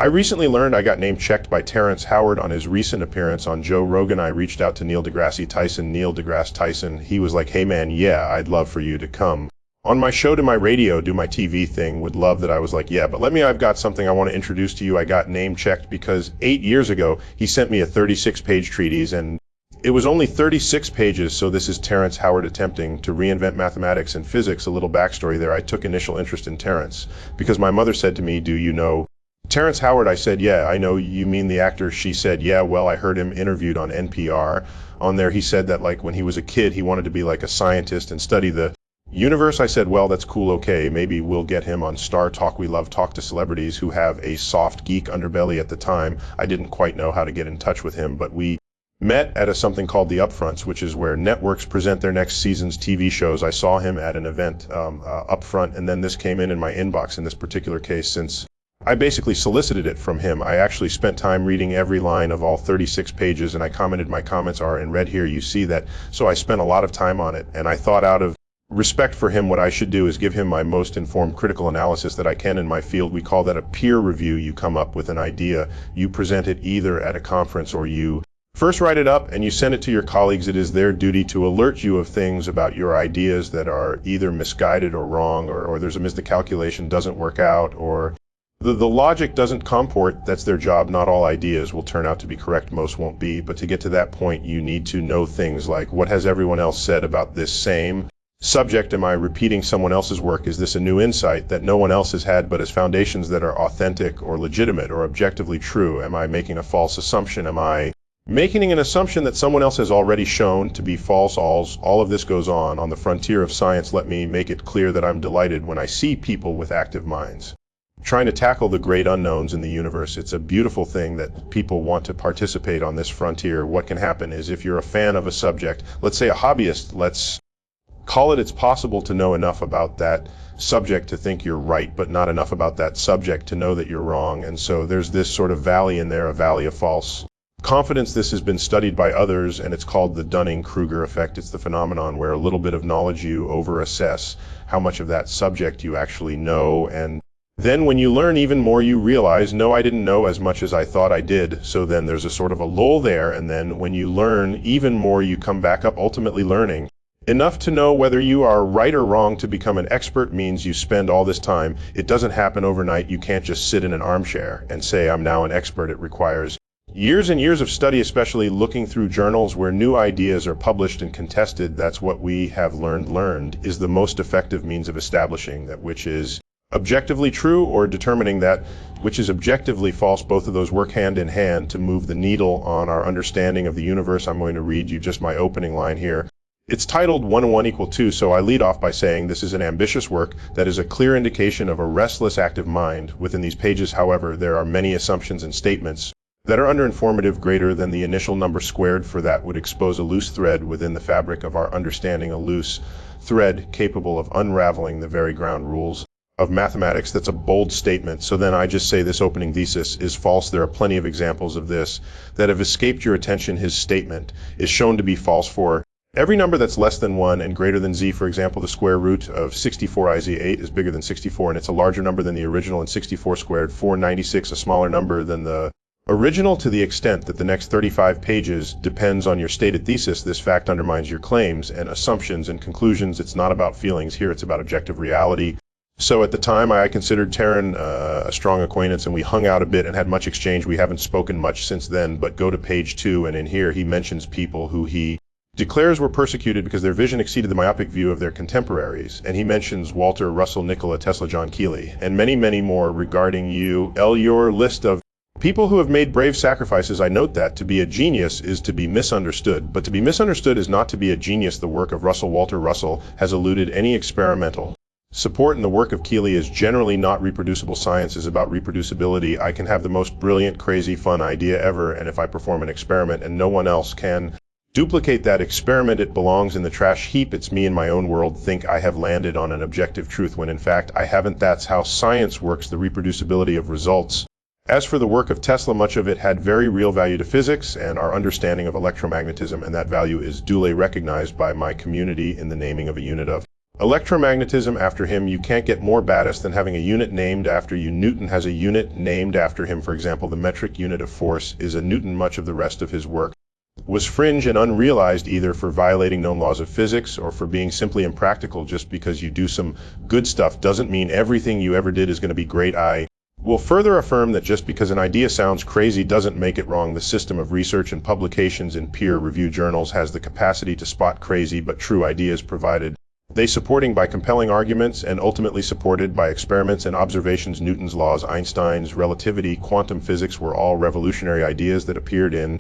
I recently learned I got name checked by Terrence Howard on his recent appearance on Joe Rogan. I reached out to Neil deGrasse Tyson. Neil deGrasse Tyson, he was like, hey man, yeah, I'd love for you to come on my show, to my radio, do my TV thing. Would love that. I was like, yeah, but I've got something I want to introduce to you. I got name checked because 8 years ago, he sent me a 36-page treatise, and it was only 36 pages, so this is Terrence Howard attempting to reinvent mathematics and physics. A little backstory there. I took initial interest in Terrence because my mother said to me, do you know Terrence Howard? I said, yeah, I know. You mean the actor? She said, yeah, well, I heard him interviewed on NPR. On there, he said that like when he was a kid, he wanted to be like a scientist and study the universe. I said, well, that's cool. Okay, maybe we'll get him on Star Talk. We love talk to celebrities who have a soft geek underbelly. At the time, I didn't quite know how to get in touch with him, but we met at something called the Upfronts, which is where networks present their next season's TV shows. I saw him at an event Upfront, and then this came in my inbox in this particular case. Since I basically solicited it from him, I actually spent time reading every line of all 36 pages, and I commented. My comments are in red here. You see that. So I spent a lot of time on it, and I thought, out of respect for him, what I should do is give him my most informed critical analysis that I can in my field. We call that a peer review. You come up with an idea, you present it either at a conference or you first write it up and you send it to your colleagues. It is their duty to alert you of things about your ideas that are either misguided or wrong, or there's the calculation doesn't work out, or the logic doesn't comport. That's their job. Not all ideas will turn out to be correct. Most won't be. But to get to that point, you need to know things like, what has everyone else said about this same subject? Am I repeating someone else's work? Is this a new insight that no one else has had but as foundations that are authentic or legitimate or objectively true? Am I making a false assumption? Am I making an assumption that someone else has already shown to be false? All of this goes on the frontier of science. Let me make it clear that I'm delighted when I see people with active minds trying to tackle the great unknowns in the universe. It's a beautiful thing that people want to participate on this frontier. What can happen is, if you're a fan of a subject, let's say a hobbyist, let's call it, it's possible to know enough about that subject to think you're right, but not enough about that subject to know that you're wrong. And so there's this sort of valley in there, a valley of false confidence. This has been studied by others, and it's called the Dunning-Kruger effect. It's the phenomenon where a little bit of knowledge, you over-assess how much of that subject you actually know, and then when you learn even more, you realize, no, I didn't know as much as I thought I did. So then there's a sort of a lull there, and then when you learn even more, you come back up, ultimately learning enough to know whether you are right or wrong. To become an expert means you spend all this time. It doesn't happen overnight. You can't just sit in an armchair and say, I'm now an expert. It requires years and years of study, especially looking through journals where new ideas are published and contested. That's what we have learned is the most effective means of establishing that which is objectively true or determining that which is objectively false. Both of those work hand in hand to move the needle on our understanding of the universe. I'm going to read you just my opening line here. It's titled 1 and 1 = 2, so I lead off by saying this is an ambitious work that is a clear indication of a restless, active mind. Within these pages, however, there are many assumptions and statements that are underinformative, greater than the initial number squared, for that would expose a loose thread within the fabric of our understanding, a loose thread capable of unraveling the very ground rules of mathematics. That's a bold statement. So then I just say this opening thesis is false. There are plenty of examples of this that have escaped your attention. His statement is shown to be false for every number that's less than 1 and greater than z. For example, the square root of 64iz8 is bigger than 64, and it's a larger number than the original, and 64 squared, 496, a smaller number than the original. To the extent that the next 35 pages depends on your stated thesis, this fact undermines your claims and assumptions and conclusions. It's not about feelings here, it's about objective reality. So at the time, I considered Terran a strong acquaintance, and we hung out a bit and had much exchange. We haven't spoken much since then, but go to page 2, and in here he mentions people who he declares were persecuted because their vision exceeded the myopic view of their contemporaries. And he mentions Walter, Russell, Nikola Tesla, John Keeley, and many, many more regarding you. Your list of people who have made brave sacrifices. I note that to be a genius is to be misunderstood, but to be misunderstood is not to be a genius. The work of Walter Russell has eluded any experimental support, and the work of Keeley is generally not reproducible. Science is about reproducibility. I can have the most brilliant, crazy, fun idea ever, and if I perform an experiment and no one else can duplicate that experiment, it belongs in the trash heap. It's me in my own world think I have landed on an objective truth when in fact I haven't. That's how science works, the reproducibility of results. As for the work of Tesla, much of it had very real value to physics and our understanding of electromagnetism, and that value is duly recognized by my community in the naming of a unit of Electromagnetism after him. You can't get more badass than having a unit named after you. Newton has a unit named after him. For example, the metric unit of force is a Newton. Much of the rest of his work was fringe and unrealized, either for violating known laws of physics or for being simply impractical. Just because you do some good stuff doesn't mean everything you ever did is going to be great. I will further affirm that just because an idea sounds crazy doesn't make it wrong. The system of research and publications in peer-reviewed journals has the capacity to spot crazy but true ideas, provided they supporting by compelling arguments and ultimately supported by experiments and observations. Newton's laws, Einstein's relativity, quantum physics were all revolutionary ideas that appeared in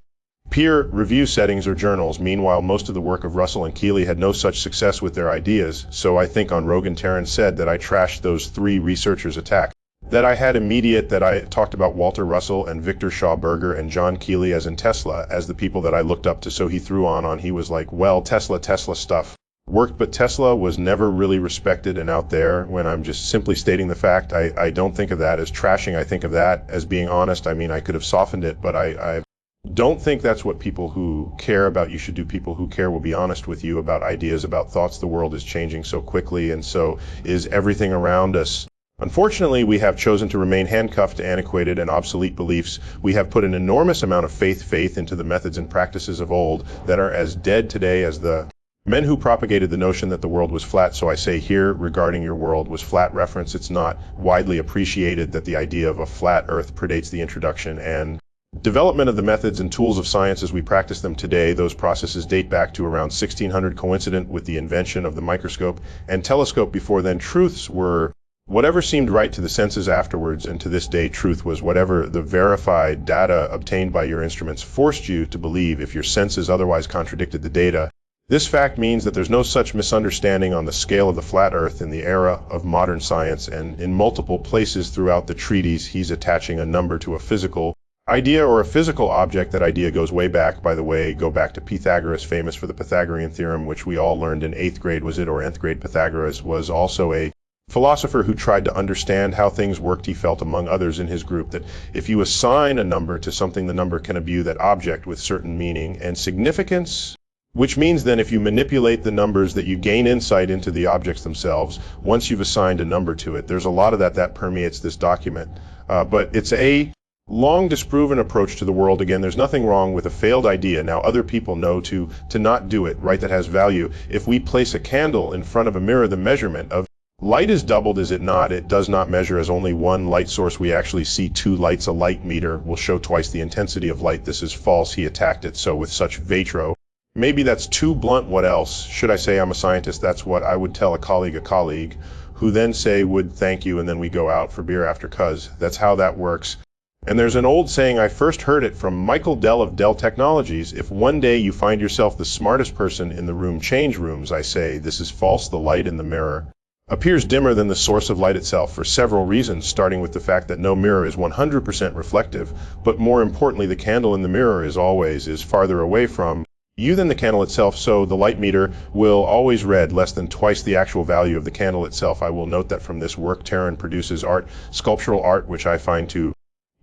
peer review settings or journals. Meanwhile, most of the work of Russell and Keeley had no such success with their ideas. So I think on Rogan, Terrence said that I trashed those three researchers' attack. That I had immediate, that I talked about Walter Russell and Victor Shaw Berger and John Keeley as in Tesla as the people that I looked up to. So he threw on. He was like, well, Tesla stuff worked, but Tesla was never really respected and out there. When I'm just simply stating the fact, I don't think of that as trashing. I think of that as being honest. I mean, I could have softened it, but I don't think that's what people who care about you should do. People who care will be honest with you about ideas, about thoughts. The world is changing so quickly, and so is everything around us. Unfortunately, we have chosen to remain handcuffed to antiquated and obsolete beliefs. We have put an enormous amount of faith into the methods and practices of old that are as dead today as the men who propagated the notion that the world was flat. So I say here, regarding your world was flat reference, it's not widely appreciated that the idea of a flat earth predates the introduction and development of the methods and tools of science as we practice them today. Those processes date back to around 1600, coincident with the invention of the microscope and telescope. Before then, truths were whatever seemed right to the senses afterwards, and to this day, truth was whatever the verified data obtained by your instruments forced you to believe if your senses otherwise contradicted the data. This fact means that there's no such misunderstanding on the scale of the flat earth in the era of modern science, and in multiple places throughout the treatise, he's attaching a number to a physical idea or a physical object. That idea goes way back, by the way, go back to Pythagoras, famous for the Pythagorean theorem, which we all learned in 8th grade, was it, or 10th grade. Pythagoras was also a philosopher who tried to understand how things worked. He felt, among others in his group, that if you assign a number to something, the number can imbue that object with certain meaning and significance, which means then if you manipulate the numbers that you gain insight into the objects themselves once you've assigned a number to it. There's a lot of that permeates this document, but it's a long disproven approach to the world. Again, there's nothing wrong with a failed idea. Now other people know to not do it, right? That has value. If we place a candle in front of a mirror, the measurement of light is doubled, is it not? It does not measure as only one light source. We actually see two lights. A light meter will show twice the intensity of light. This is false. He attacked it so with such vitriol. Maybe that's too blunt. What else should I say? I'm a scientist. That's what I would tell a colleague, who then say would thank you, and then we go out for beer after, cuz that's how that works. And there's an old saying, I first heard it from Michael Dell of Dell Technologies: if one day you find yourself the smartest person in the room, change rooms. I say this is false. The light in the mirror appears dimmer than the source of light itself for several reasons, starting with the fact that no mirror is 100% reflective, but more importantly, the candle in the mirror is farther away from you than the candle itself, so the light meter will always read less than twice the actual value of the candle itself. I will note that from this work, Terran produces art, sculptural art, which I find to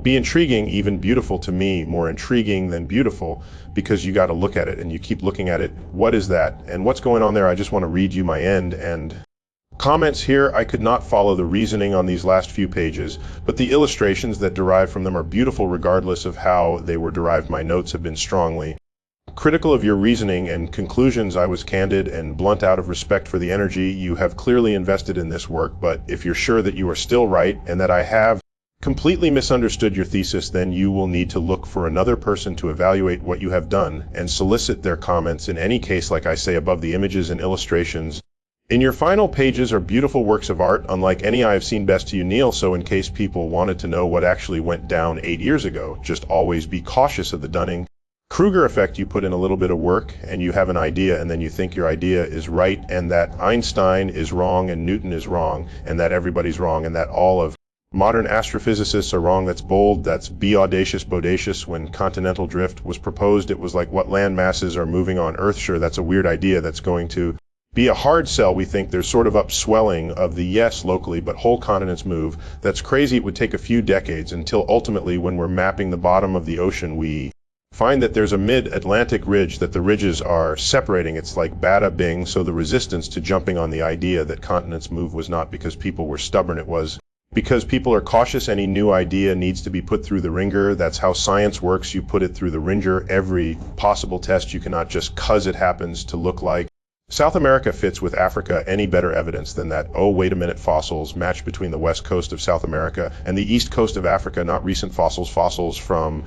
be intriguing, even beautiful to me, more intriguing than beautiful, because you got to look at it and you keep looking at it. What is that? And what's going on there? I just want to read you my end and comments here. I could not follow the reasoning on these last few pages, but the illustrations that derive from them are beautiful regardless of how they were derived. My notes have been strongly critical of your reasoning and conclusions. I was candid and blunt out of respect for the energy you have clearly invested in this work, but if you're sure that you are still right and that I have completely misunderstood your thesis, then you will need to look for another person to evaluate what you have done and solicit their comments. In any case, like I say above, the images and illustrations in your final pages are beautiful works of art, unlike any I have seen. Best to you, Neil. So in case people wanted to know what actually went down 8 years ago, just always be cautious of the Dunning-Kruger effect. You put in a little bit of work and you have an idea, and then you think your idea is right and that Einstein is wrong and Newton is wrong and that everybody's wrong and that all of modern astrophysicists are wrong. That's bold. That's be audacious, bodacious. When continental drift was proposed, it was like, what land masses are moving on Earth? Sure, that's a weird idea. That's going to be a hard sell. We think there's sort of upswelling of the yes locally, but whole continents move. That's crazy. It would take a few decades until ultimately, when we're mapping the bottom of the ocean, we find that there's a mid-Atlantic ridge, that the ridges are separating. It's like bada bing, so the resistance to jumping on the idea that continents move was not because people were stubborn, it was because people are cautious. Any new idea needs to be put through the ringer. That's how science works. You put it through the ringer. Every possible test, you cannot just cause it happens to look like. South America fits with Africa. Any better evidence than that? Oh, wait a minute, fossils match between the west coast of South America and the east coast of Africa, not recent fossils, fossils from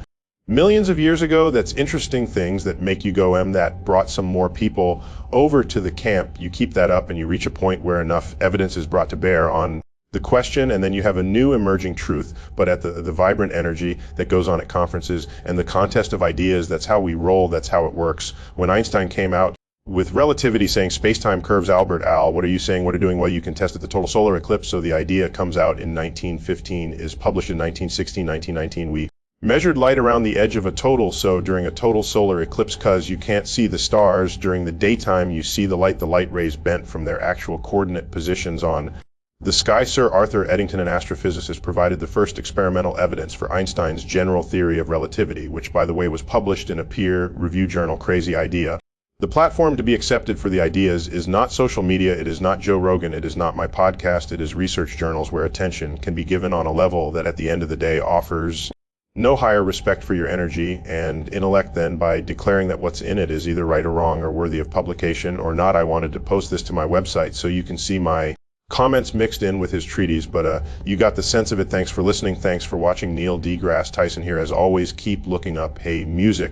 millions of years ago. That's interesting things that make you go, that brought some more people over to the camp. You keep that up and you reach a point where enough evidence is brought to bear on the question, and then you have a new emerging truth, but at the vibrant energy that goes on at conferences and the contest of ideas. That's how we roll. That's how it works. When Einstein came out with relativity saying space-time curves, Albert, what are you saying? What are you doing? Well, you can test at the total solar eclipse. So the idea comes out in 1915, is published in 1916, 1919. We measured light around the edge of a total, so during a total solar eclipse, because you can't see the stars during the daytime, you see the light rays bent from their actual coordinate positions on the sky. Sir Arthur Eddington, an astrophysicist, provided the first experimental evidence for Einstein's general theory of relativity, which, by the way, was published in a peer-reviewed journal. Crazy idea. The platform to be accepted for the ideas is not social media, it is not Joe Rogan, it is not my podcast, it is research journals where attention can be given on a level that at the end of the day offers no higher respect for your energy and intellect than by declaring that what's in it is either right or wrong or worthy of publication or not. I wanted to post this to my website so you can see my comments mixed in with his treatise, but you got the sense of it. Thanks for listening. Thanks for watching. Neil deGrasse Tyson here. As always, keep looking up. Hey, music.